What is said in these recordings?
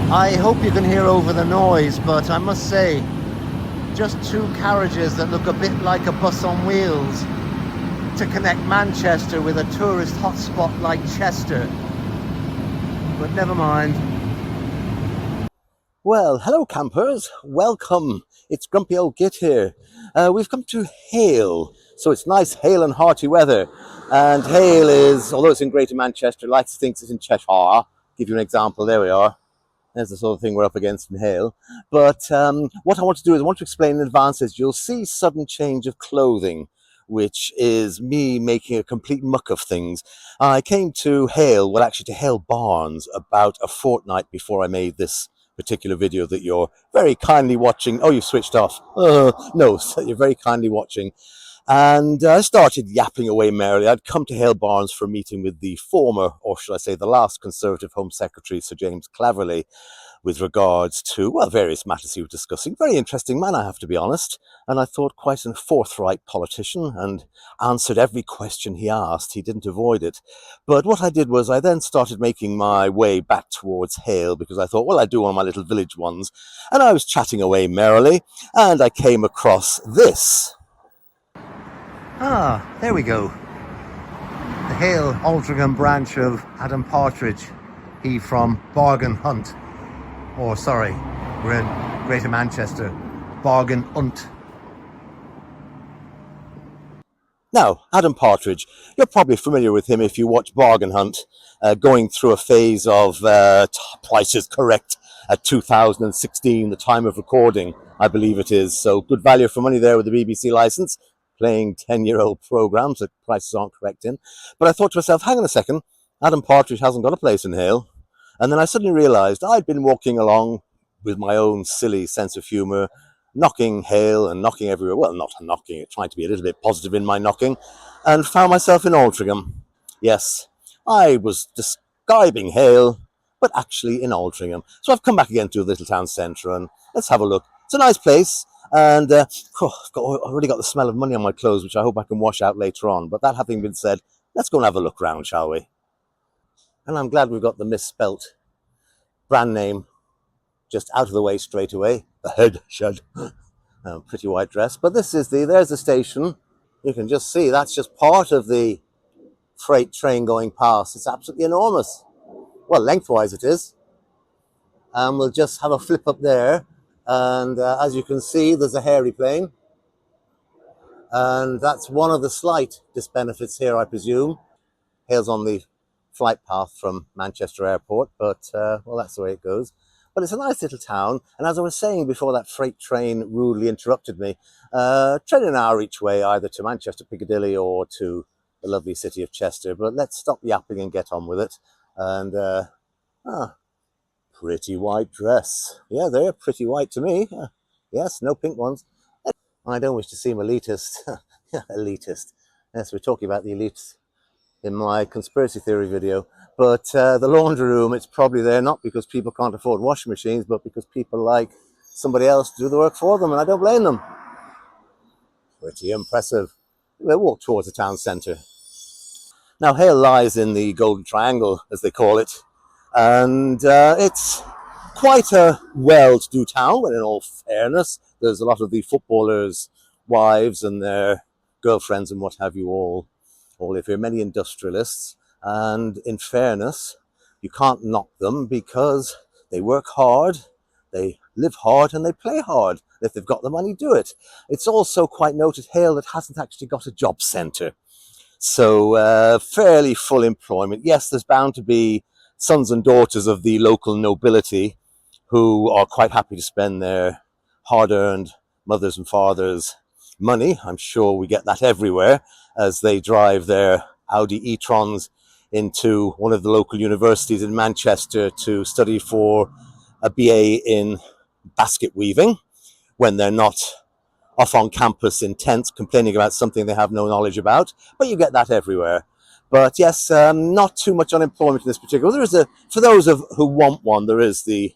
I hope you can hear over the noise, but I must say, just two carriages that look a bit like a bus on wheels to connect Manchester with a tourist hotspot like Chester. But never mind. Well, hello campers, welcome. It's Grumpy Old Git here. We've come to HALE, so it's nice, hale and hearty weather. And HALE is, although it's in Greater Manchester, likes to think it's in Cheshire. I'll give you an example, there we are. There's the sort of thing we're up against in HALE. But what I want to do is I want to explain in advance is you'll see sudden change of clothing, which is me making a complete muck of things. I came to HALE, well actually to HALE Barnes, about a fortnight before I made this particular video that you're very kindly watching. Oh, you've switched off. No, you're very kindly watching. And I started yapping away merrily. I'd come to HALE Barnes for a meeting with the former, or should I say the last Conservative Home Secretary, Sir James Cleverly, with regards to, well, various matters he was discussing. Very interesting man, I have to be honest. And I thought quite a forthright politician and answered every question he asked. He didn't avoid it. But what I did was I then started making my way back towards HALE because I thought, well, I'd do one of my little village ones. And I was chatting away merrily and I came across this. Ah, there we go. The HALE Altrincham branch of Adam Partridge. He from Bargain Hunt. Or sorry, we're in Greater Manchester. Bargain Hunt. Now, Adam Partridge, you're probably familiar with him if you watch Bargain Hunt, going through a phase of Price is Correct at 2016, the time of recording, I believe it is. So good value for money there with the BBC licence, playing 10-year-old programmes that prices aren't correct in. But I thought to myself, hang on a second, Adam Partridge hasn't got a place in HALE. And then I suddenly realised I'd been walking along with my own silly sense of humour, knocking HALE and knocking everywhere. Well, not knocking, trying to be a little bit positive in my knocking, and found myself in Altrincham. Yes, I was describing HALE, but actually in Altrincham. So I've come back again to the little town centre and let's have a look. It's a nice place. And I've already got the smell of money on my clothes, which I hope I can wash out later on. But that having been said, let's go and have a look round, shall we? And I'm glad we've got the misspelt brand name just out of the way straight away. The head shed. Pretty white dress. But this is there's the station. You can just see that's just part of the freight train going past. It's absolutely enormous. Well, lengthwise it is. And we'll just have a flip up there. And as you can see, there's a hairy plane. And that's one of the slight disbenefits here, I presume. HALE's on the flight path from Manchester Airport, but, well, that's the way it goes. But it's a nice little town. And as I was saying before that freight train rudely interrupted me, train an hour each way, either to Manchester Piccadilly or to the lovely city of Chester. But let's stop yapping and get on with it. And, pretty white dress. Yeah, they're pretty white to me. Yes, no pink ones. I don't wish to seem elitist. Elitist. Yes, we're talking about the elites in my conspiracy theory video. But the laundry room, it's probably there not because people can't afford washing machines, but because people like somebody else to do the work for them, and I don't blame them. Pretty impressive. We'll walk towards the town centre. Now, HALE lies in the Golden Triangle, as they call it. And it's quite a well-to-do town, but in all fairness, there's a lot of the footballers' wives and their girlfriends and what have you all live here, many industrialists. And in fairness, you can't knock them because they work hard, they live hard, and they play hard. If they've got the money, do it. It's also quite noted HALE that hasn't actually got a job centre. So fairly full employment. Yes, there's bound to be sons and daughters of the local nobility who are quite happy to spend their hard-earned mothers and fathers' money. I'm sure we get that everywhere as they drive their Audi e-trons into one of the local universities in Manchester to study for a BA in basket weaving when they're not off on campus in tents complaining about something they have no knowledge about. But you get that everywhere. But yes, not too much unemployment in this particular. There is for those who want one, there is the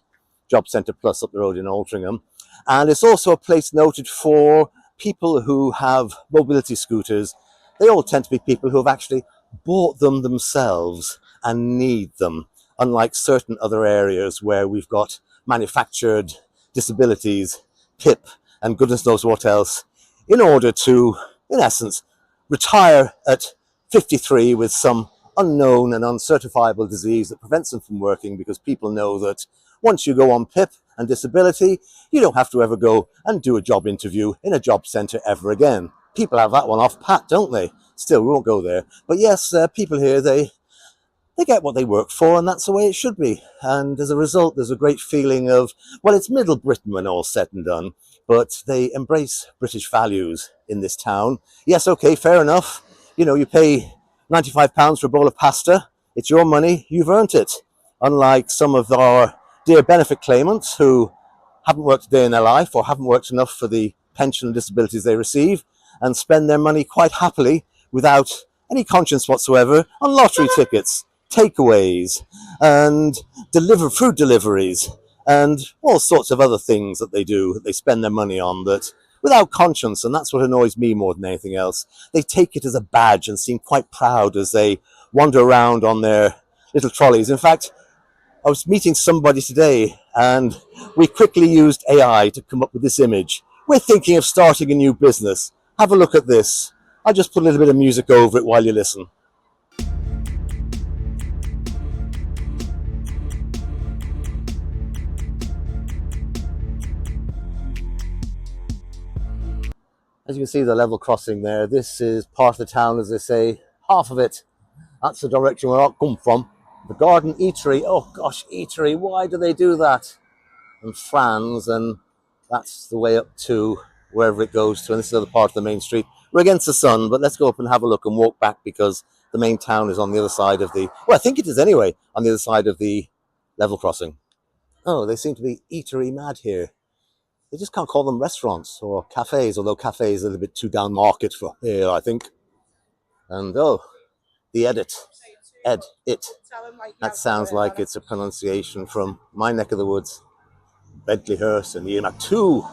Job Centre Plus up the road in Altrincham. And it's also a place noted for people who have mobility scooters. They all tend to be people who have actually bought them themselves and need them. unlike certain other areas where we've got manufactured disabilities, PIP, and goodness knows what else, in order to, in essence, retire at 53 with some unknown and uncertifiable disease that prevents them from working, because people know that once you go on PIP and disability, you don't have to ever go and do a job interview in a job centre ever again. People have that one off pat, don't they? Still, we won't go there. But yes, people here, they get what they work for, and that's the way it should be. And as a result, there's a great feeling of, well, it's Middle Britain when all's said and done, but they embrace British values in this town. Yes, okay, fair enough. You know, you pay £95 for a bowl of pasta. It's your money, you've earned it. Unlike some of our dear benefit claimants who haven't worked a day in their life, or haven't worked enough for the pension and disabilities they receive, and spend their money quite happily without any conscience whatsoever on lottery tickets, takeaways, and food deliveries, and all sorts of other things that they do, that they spend their money on, that without conscience. And that's what annoys me more than anything else. They take it as a badge and seem quite proud as they wander around on their little trolleys. In fact, I was meeting somebody today, and we quickly used AI to come up with this image. We're thinking of starting a new business. Have a look at this. I'll just put a little bit of music over it while you listen. As you can see, the level crossing there, this is part of the town, as they say, half of it. That's the direction where I come from. The garden eatery, oh gosh, eatery, why do they do that? And Franz, and that's the way up to wherever it goes to, and this is the other part of the main street. We're against the sun, but let's go up and have a look and walk back, because the main town is on the other side of the, well, I think it is anyway, on the other side of the level crossing. Oh, they seem to be eatery mad here. They just can't call them restaurants or cafes, although cafes are a little bit too down market for here, I think. And oh, the it. That sounds like it's a pronunciation from my neck of the woods. Bentleyhurst, and you have two,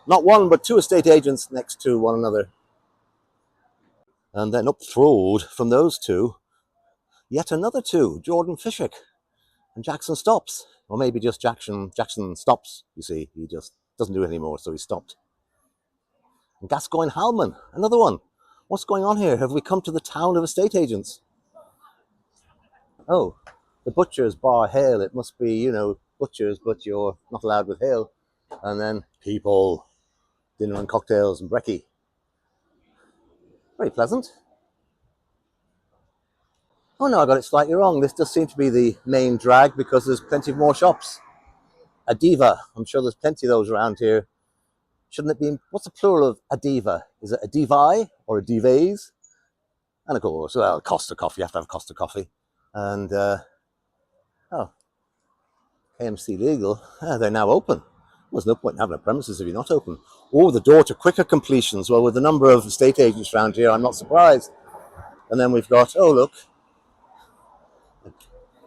not one, but two estate agents next to one another. And then up the road from those two, yet another two, Jordan Fishick and Jackson Stops. Or maybe just Jackson Stops, you see. He just doesn't do it anymore, so he stopped. And Gascoigne Halman, another one. What's going on here? Have we come to the town of estate agents? Oh, the butcher's bar HALE. It must be, you know, butchers, but you're not allowed with HALE. And then people, dinner and cocktails and brekkie. Very pleasant. Oh no, I got it slightly wrong. This does seem to be the main drag, because there's plenty of more shops. A diva. I'm sure there's plenty of those around here. Shouldn't it be, what's the plural of a diva? Is it a divi or a divays? And of course, well, Costa Coffee. You have to have Costa Coffee. And, oh, KMC Legal. They're now open. There's no point in having a premises if you're not open. Oh, the door to quicker completions. Well, with the number of estate agents around here, I'm not surprised. And then we've got, oh look,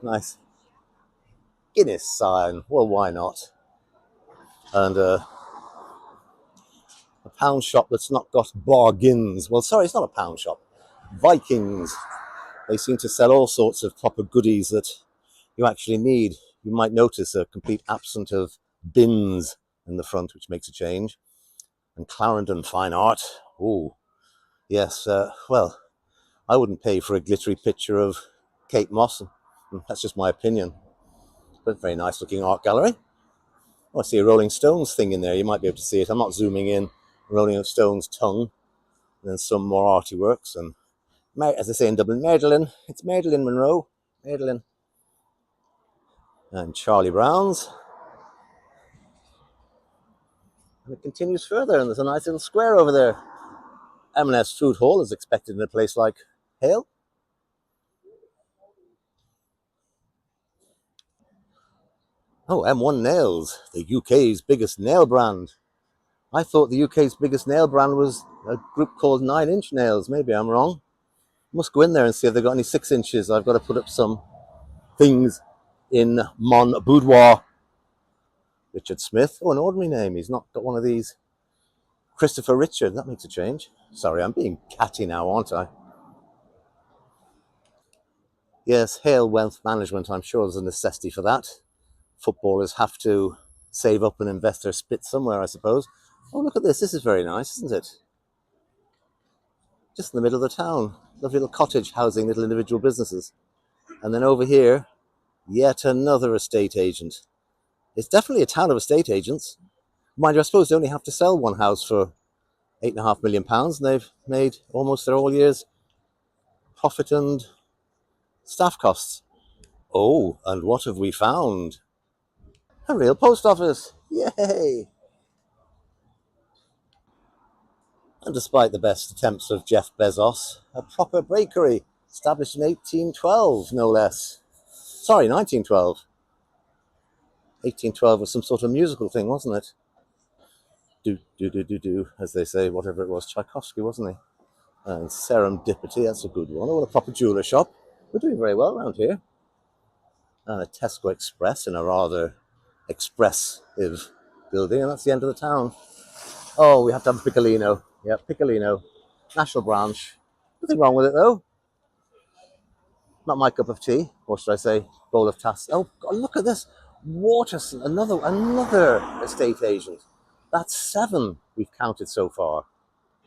nice Guinness sign. Well, why not? And a pound shop that's not got bargains. Well, sorry, it's not a pound shop. Vikings. They seem to sell all sorts of proper goodies that you actually need. You might notice a complete absence of bins in the front, which makes a change. And Clarendon Fine Art. Oh, yes. Well, I wouldn't pay for a glittery picture of Kate Moss. That's just my opinion. But very nice looking art gallery. Oh, I see a Rolling Stones thing in there. You might be able to see it. I'm not zooming in. Rolling Stones tongue. And then some more arty works. And as they say in Dublin, Magdalene. It's Magdalene Monroe. Magdalene. And Charlie Brown's. And it continues further, and there's a nice little square over there. M&S Food Hall is expected in a place like HALE. Oh, M1 Nails, the UK's biggest nail brand. I thought the UK's biggest nail brand was a group called 9 Inch Nails. Maybe I'm wrong. Must go in there and see if they've got any 6 inches. I've got to put up some things in Mon Boudoir. Richard Smith. Oh, an ordinary name. He's not got one of these. Christopher Richard. That makes a change. Sorry, I'm being catty now, aren't I? Yes, HALE wealth management, I'm sure there's a necessity for that. Footballers have to save up and invest their spit somewhere, I suppose. Oh, look at this. This is very nice, isn't it? Just in the middle of the town. Lovely little cottage housing little individual businesses. And then over here, yet another estate agent. It's definitely a town of estate agents. Mind you, I suppose they only have to sell one house for £8.5 million, and they've made almost their all year's profit and staff costs. Oh, and what have we found? A real post office. Yay! And despite the best attempts of Jeff Bezos, a proper bakery established in 1812, no less. Sorry, 1912. 1812 was some sort of musical thing, wasn't it? Do, as they say, whatever it was. Tchaikovsky, wasn't he? And serendipity, that's a good one. Oh, and a proper jeweler shop. We're doing very well around here. And a Tesco Express in a rather expressive building, and that's the end of the town. Oh, we have to have a Piccolino. Yeah, Piccolino. National branch. Nothing wrong with it, though. Not my cup of tea, or should I say, bowl of tass. Oh, God, look at this. Waterson, another estate agent. That's 7 we've counted so far.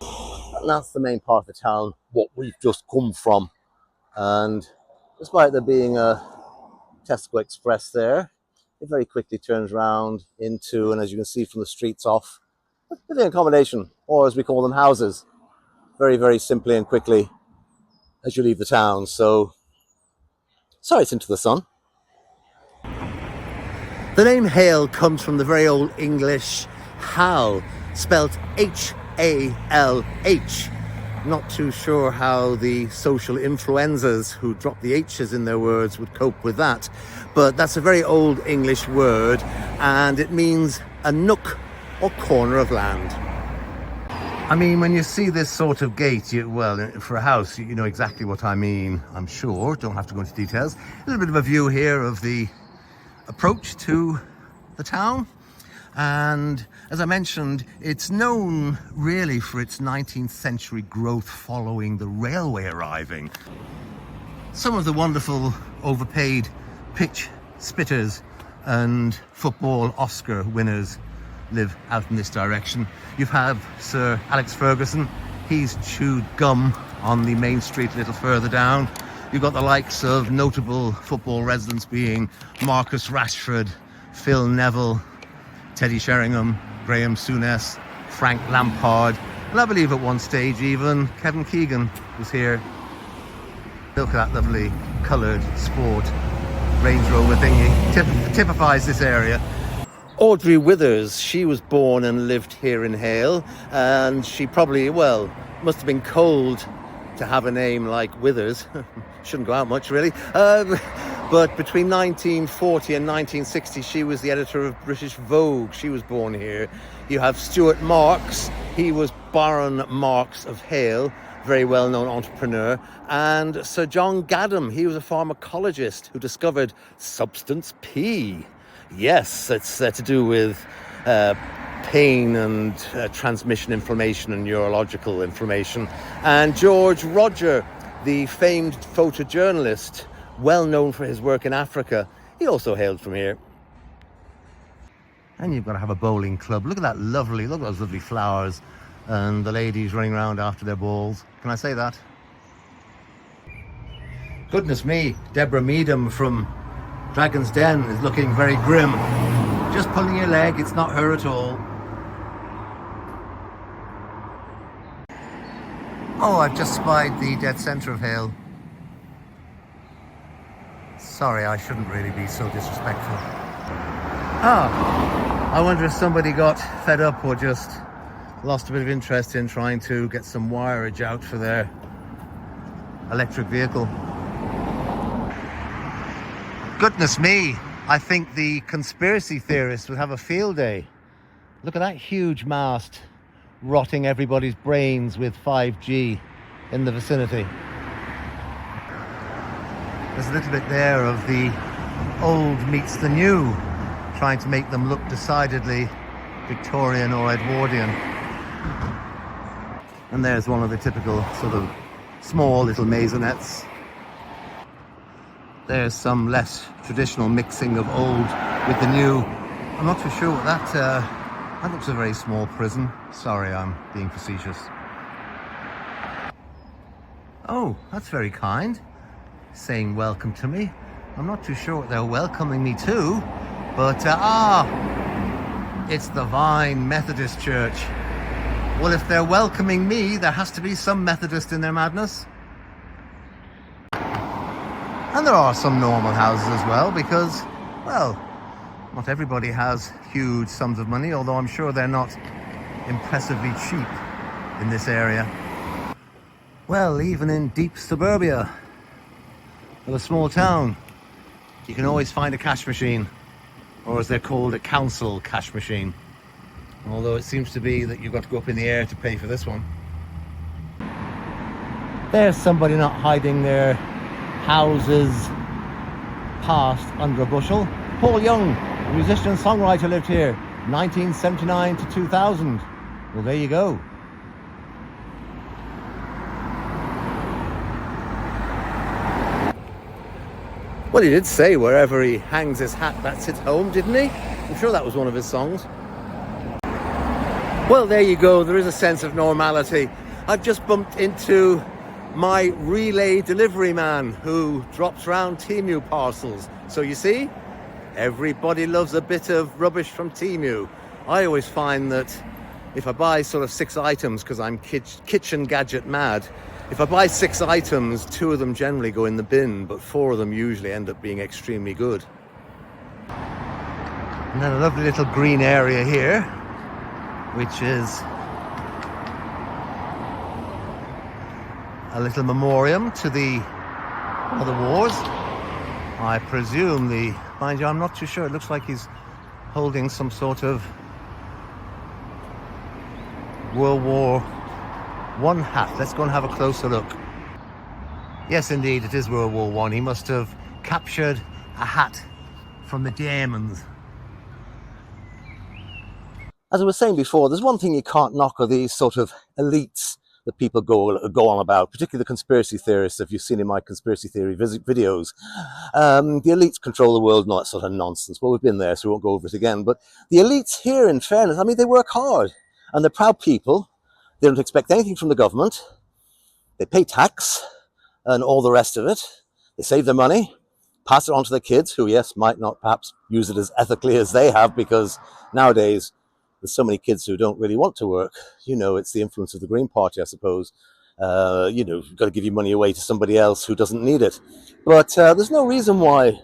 And that's the main part of the town, what we've just come from. And despite there being a Tesco Express there, it very quickly turns around into, and as you can see from the streets off, living accommodation, or as we call them, houses. Very, very simply and quickly as you leave the town. So, sorry, it's into the sun. The name HALE comes from the very old English HAL, spelt H-A-L-H. Not too sure how the social influenzas who drop the H's in their words would cope with that. But that's a very old English word, and it means a nook or corner of land. I mean, when you see this sort of gate, for a house, you know exactly what I mean, I'm sure. Don't have to go into details. A little bit of a view here of the approach to the town. And as I mentioned, it's known really for its 19th century growth following the railway arriving. Some of the wonderful overpaid pitch spitters and football Oscar winners live out in this direction. You have Sir Alex Ferguson. He's chewed gum on the main street a little further down. You've got the likes of notable football residents being Marcus Rashford, Phil Neville, Teddy Sheringham, Graham Souness, Frank Lampard, and I believe at one stage even Kevin Keegan was here. Look at that lovely coloured sport Range Rover thingy. Typifies this area. Audrey Withers, she was born and lived here in HALE, and she probably, must have been cold to have a name like Withers. Shouldn't go out much, really. But between 1940 and 1960, she was the editor of British Vogue. She was born here. You have Stuart Marks. He was Baron Marks of HALE, very well-known entrepreneur. And Sir John Gaddam, he was a pharmacologist who discovered substance P. Yes, it's to do with pain and transmission inflammation and neurological inflammation. And George Roger, the famed photojournalist, well known for his work in Africa, he also hailed from here. And you've got to have a bowling club. Look at those lovely flowers and the ladies running around after their balls. Can I say that? Goodness me, Deborah Meadham from Dragon's Den is looking very grim. Just pulling your leg, it's not her at all. Oh, I've just spied the dead centre of HALE. Sorry, I shouldn't really be so disrespectful. I wonder if somebody got fed up or just lost a bit of interest in trying to get some wireage out for their electric vehicle. Goodness me, I think the conspiracy theorists would have a field day. Look at that huge mast rotting everybody's brains with 5G in the vicinity. There's a little bit there of the old meets the new, trying to make them look decidedly Victorian or Edwardian. And there's one of the typical sort of small little maisonettes. There's some less traditional mixing of old with the new. I'm not too sure what that looks a very small prison. Sorry, I'm being facetious. Oh, that's very kind, saying welcome to me. I'm not too sure what they're welcoming me to, but it's the Vine Methodist Church. Well, if they're welcoming me, there has to be some Methodist in their madness. And there are some normal houses as well, because, well, not everybody has huge sums of money, although I'm sure they're not impressively cheap in this area. Well, even in deep suburbia of a small town, you can always find a cash machine, or as they're called, a council cash machine. Although it seems to be that you've got to go up in the air to pay for this one. There's somebody not hiding their houses past under a bushel. Paul Young, musician and songwriter, lived here 1979 to 2000. Well, there you go. Well, he did say wherever he hangs his hat, that's his home, didn't he? I'm sure that was one of his songs. Well, there you go. There is a sense of normality. I've just bumped into my relay delivery man who drops round Temu parcels. So you see, everybody loves a bit of rubbish from Temu. I always find that if I buy sort of 6 items, because I'm kitchen gadget mad, if I buy 6 items, 2 of them generally go in the bin, but 4 of them usually end up being extremely good. And then a lovely little green area here, which is a little memoriam to the wars. I presume mind you, I'm not too sure. It looks like he's holding some sort of World War I hat. Let's go and have a closer look. Yes, indeed, it is World War I. He must have captured a hat from the Germans. As I was saying before, there's one thing you can't knock are these sort of elites that people go on about, particularly the conspiracy theorists, if you've seen in my conspiracy theory videos. The elites control the world and all that sort of nonsense. Well, we've been there, so we won't go over it again. But the elites here, in fairness, I mean, they work hard. And they're proud people. They don't expect anything from the government. They pay tax and all the rest of it. They save their money, pass it on to their kids, who, yes, might not perhaps use it as ethically as they have, because nowadays there's so many kids who don't really want to work. You know, it's the influence of the Green Party, I suppose. You know, you've got to give your money away to somebody else who doesn't need it. But there's no reason why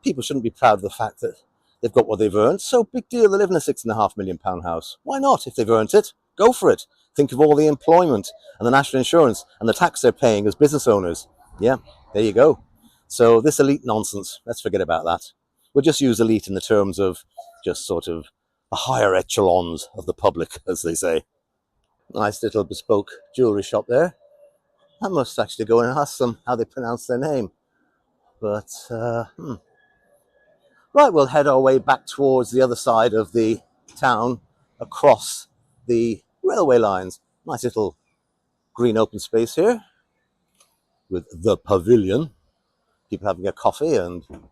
people shouldn't be proud of the fact that they've got what they've earned. So big deal, they live in a £6.5 million house. Why not? If they've earned it, go for it. Think of all the employment and the national insurance and the tax they're paying as business owners. Yeah, there you go. So this elite nonsense, let's forget about that. We'll just use elite in the terms of just sort of the higher echelons of the public, as they say. Nice little bespoke jewellery shop there. I must actually go and ask them how they pronounce their name. But, right, we'll head our way back towards the other side of the town, across the railway lines. Nice little green open space here with the pavilion. People having a coffee, and I don't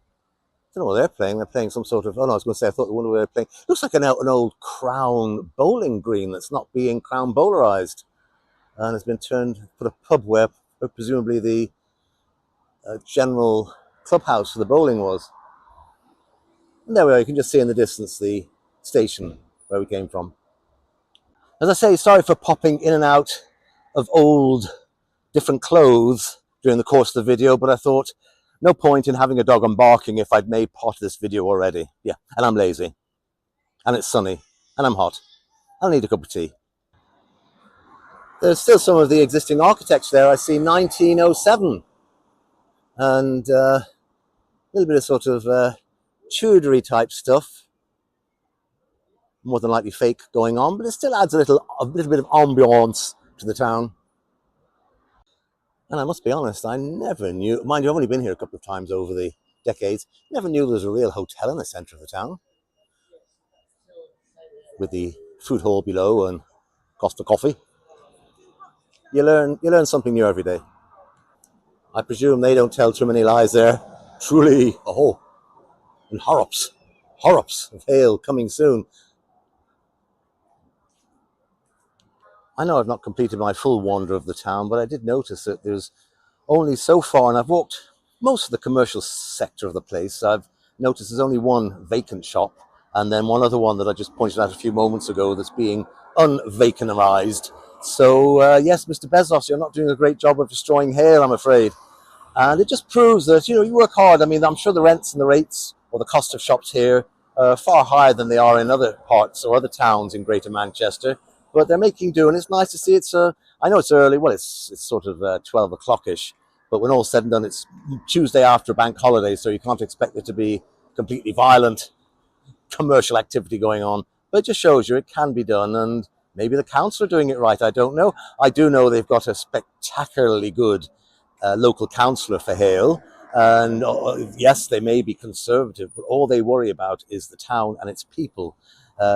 know what they're playing. They're playing some sort of, oh no, I was going to say, I thought the one we were playing, looks like an old Crown bowling green that's not being Crown bowlerized. And has been put a pub where presumably the general clubhouse for the bowling was. And there we are, you can just see in the distance the station where we came from. As I say, sorry for popping in and out of old, different clothes during the course of the video, but I thought no point in having a dog and barking if I'd made part of this video already. Yeah, and I'm lazy, and it's sunny, and I'm hot. I'll need a cup of tea. There's still some of the existing architecture there. I see 1907, and a little bit of sort of Tudory type stuff, more than likely fake going on, but it still adds a little bit of ambiance to the town. And I must be honest, I never knew, mind you, I've only been here a couple of times over the decades, never knew there was a real hotel in the centre of the town, with the food hall below and Costa Coffee. You learn something new every day. I presume they don't tell too many lies there. truly, oh, and horrops of HALE coming soon. I know I've not completed my full wander of the town, but I did notice that there's only so far, and I've walked most of the commercial sector of the place. I've noticed there's only one vacant shop, and then one other one that I just pointed out a few moments ago that's being unvacanized. So, yes, Mr. Bezos, you're not doing a great job of destroying HALE, I'm afraid. And it just proves that, you work hard. I mean, I'm sure the rents and the rates or the cost of shops here are far higher than they are in other parts or other towns in Greater Manchester. But they're making do, and it's nice to see. I know it's early. Well, it's sort of 12 o'clock-ish. But when all's said and done, it's Tuesday after a bank holiday, so you can't expect there to be completely violent commercial activity going on. But it just shows you it can be done, and maybe the council are doing it right. I don't know. I do know they've got a spectacularly good local councillor for HALE. And yes, they may be conservative, but all they worry about is the town and its people.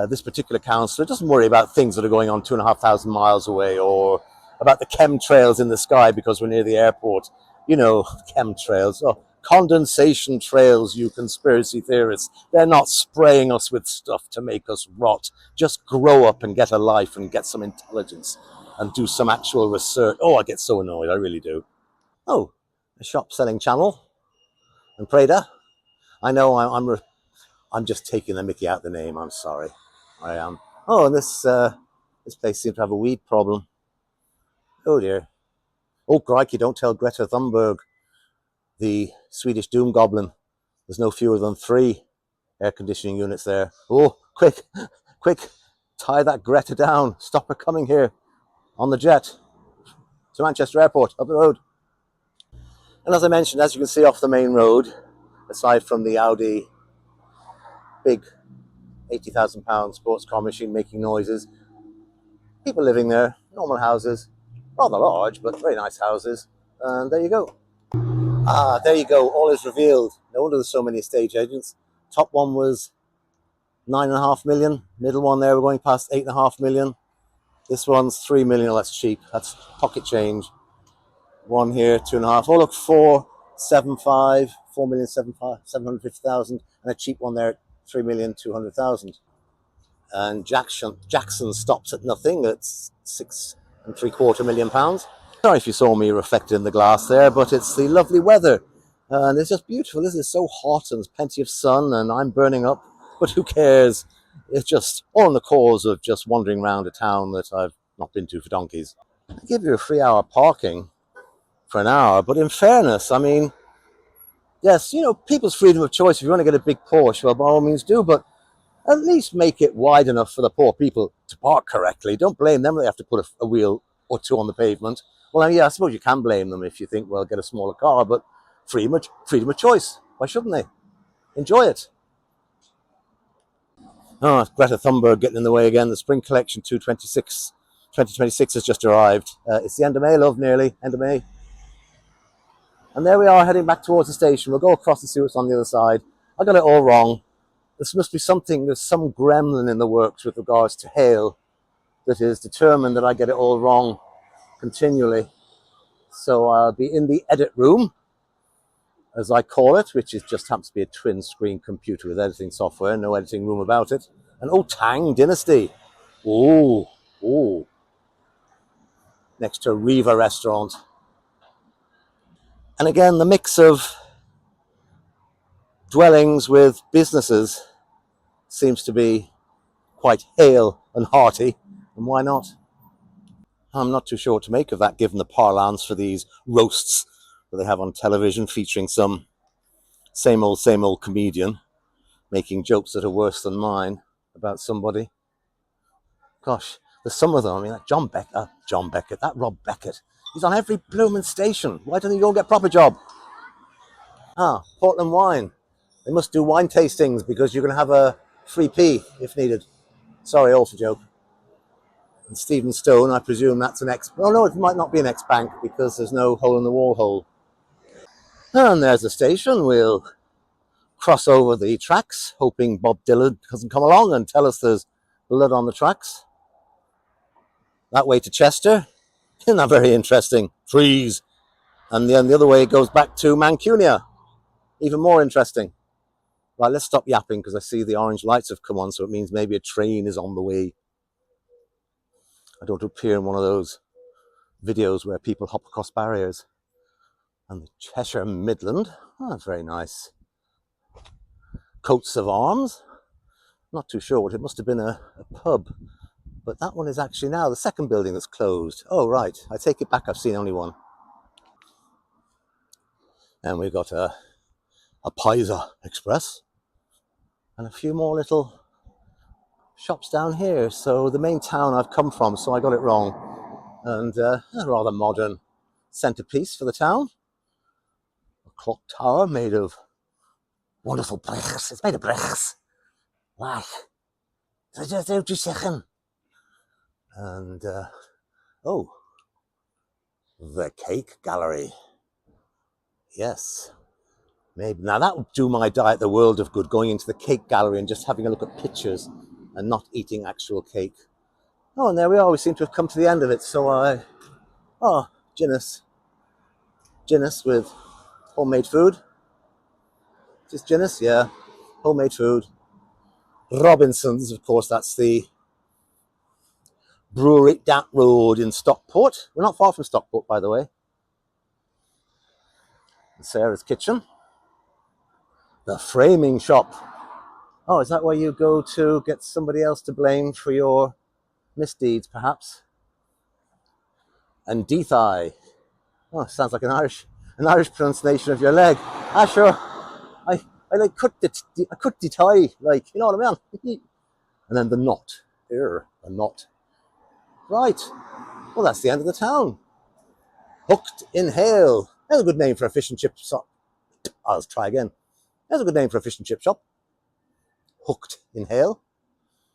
This particular councillor doesn't worry about things that are going on 2,500 miles away, or about the chemtrails in the sky because we're near the airport. Chemtrails. Oh, condensation trails, you conspiracy theorists. They're not spraying us with stuff to make us rot. Just grow up and get a life and get some intelligence and do some actual research. Oh, I get so annoyed. I really do. Oh, a shop selling Channel and Prada. I know I'm just taking the mickey out the name. I'm sorry. I am. Oh, and this place seems to have a weed problem. Oh dear. Oh crikey, don't tell Greta Thunberg, the Swedish doom goblin. There's no fewer than 3 air conditioning units there. Oh, quick, quick, tie that Greta down. Stop her coming here on the jet to Manchester Airport, up the road. And as I mentioned, as you can see off the main road, aside from the Audi big £80,000 sports car machine making noises, people living there, normal houses, rather large, but very nice houses. And there you go. There you go. All is revealed. No wonder there's so many estate agents. Top one was 9.5 million. Middle one there, we're going past 8.5 million. This one's 3 million. Oh, that's cheap. That's pocket change. One here, 2.5. Oh, look, 4.75, 4,750,000, and a cheap one there, 3,200,000. And Jackson stops at nothing at £6.75 million. Sorry if you saw me reflected in the glass there, but it's the lovely weather. And it's just beautiful, isn't it? It's so hot and there's plenty of sun and I'm burning up, but who cares? It's just all in the cause of just wandering around a town that I've not been to for donkeys. I give you a free hour parking for an hour, but in fairness, I mean, yes, people's freedom of choice. If you want to get a big Porsche, well, by all means do, but at least make it wide enough for the poor people to park correctly. Don't blame them. They have to put a wheel or two on the pavement. Well, I mean, yeah, I suppose you can blame them if you think, well, get a smaller car, but freedom of choice. Why shouldn't they? Enjoy it. Oh, Greta Thunberg getting in the way again. The spring collection 2026 has just arrived. It's the end of May, love, nearly. End of May. And there we are, heading back towards the station. We'll go across and see what's on the other side. I got it all wrong. This must be something, there's some gremlin in the works with regards to HALE that is determined that I get it all wrong continually. So I'll be in the edit room, as I call it, which is just happens to be a twin screen computer with editing software, no editing room about it. And oh, Tang Dynasty. Oh, next to Riva restaurant. And again, the mix of dwellings with businesses seems to be quite hale and hearty, and why not? I'm not too sure what to make of that, given the parlance for these roasts that they have on television, featuring some same old comedian making jokes that are worse than mine about somebody. Gosh, there's some of them. I mean, that John Beckett, that Rob Beckett, he's on every blooming station. Why don't he go and get a proper job? Portland wine. They must do wine tastings because you're going to have a free pee if needed. Sorry, also joke. And Stephen Stone, I presume that's an ex. Well, no, it might not be an ex-bank because there's no hole in the wall hole. And there's the station. We'll cross over the tracks, hoping Bob Dylan doesn't come along and tell us there's blood on the tracks. That way to Chester. Isn't that very interesting? Freeze. And then the other way it goes back to Mancunia. Even more interesting. Right, let's stop yapping because I see the orange lights have come on, so it means maybe a train is on the way. I don't appear in one of those videos where people hop across barriers. And the Cheshire Midland, oh, that's very nice. Coats of arms, not too sure what, it must have been a pub. But that one is actually now the second building that's closed. Oh, right, I take it back, I've seen only one. And we've got a Pisa Express and a few more little shops down here. So the main town I've come from, so I got it wrong. And a rather modern centerpiece for the town. A clock tower made of wonderful bricks. It's made of bricks. Why? And oh, the cake gallery. Yes. Maybe now that would do my diet the world of good, going into the cake gallery and just having a look at pictures and not eating actual cake. Oh, and there we are. We seem to have come to the end of it. So Guinness with homemade food. Just Guinness, yeah. Homemade food. Robinson's, of course, that's the brewery down road in Stockport. We're not far from Stockport, by the way. Sarah's Kitchen. The Framing Shop. Oh, is that where you go to get somebody else to blame for your misdeeds, perhaps? And Deethai. Oh, sounds like an Irish pronunciation of your leg. Ah, sure. I like cut the tie, like, you know what I mean? And then the knot. Here, a knot. Right. Well, that's the end of the town. Hooked in Hale. That's a good name for a fish and chip shop. I'll try again. That's a good name for a fish and chip shop. Hooked in Hale.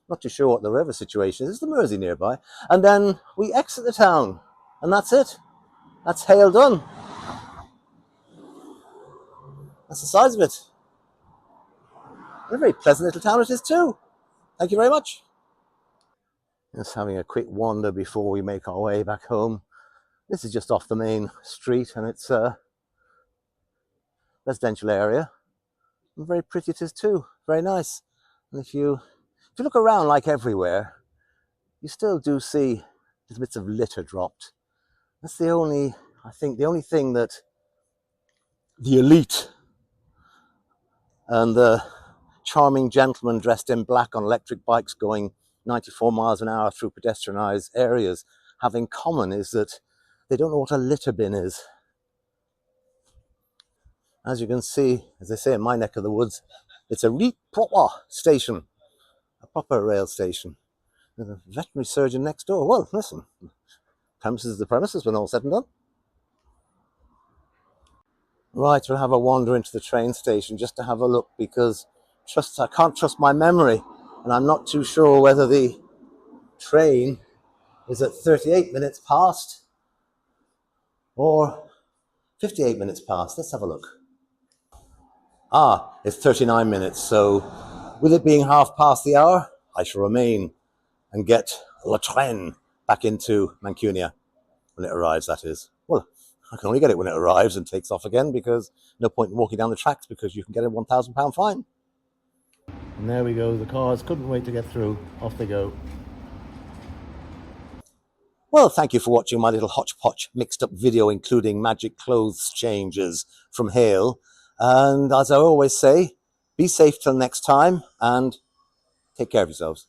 Not too sure what the river situation is. There's the Mersey nearby. And then we exit the town. And that's it. That's Hale done. That's the size of it. And a very pleasant little town it is too. Thank you very much. Just having a quick wander before we make our way back home. This is just off the main street and it's a residential area. And very pretty it is too. Very nice. And if you look around like everywhere, you still do see little bits of litter dropped. That's the only thing that the elite and the charming gentlemen dressed in black on electric bikes going 94 miles an hour through pedestrianised areas have in common is that they don't know what a litter bin is. As you can see, as they say in my neck of the woods, it's a really proper station, a proper rail station. There's a veterinary surgeon next door. Well, listen, premises is the premises when all said and done. Right, we'll have a wander into the train station just to have a look because I can't trust my memory and I'm not too sure whether the train is at 38 minutes past or 58 minutes past. Let's have a look. It's 39 minutes. So with it being half past the hour, I shall remain and get Le Train back into Mancunia when it arrives, that is. Well, I can only get it when it arrives and takes off again because no point in walking down the tracks because you can get a £1,000 fine. And there we go. The cars couldn't wait to get through. Off they go. Well, thank you for watching my little hodgepodge mixed up video including magic clothes changes from Hale. And as I always say, be safe till next time and take care of yourselves.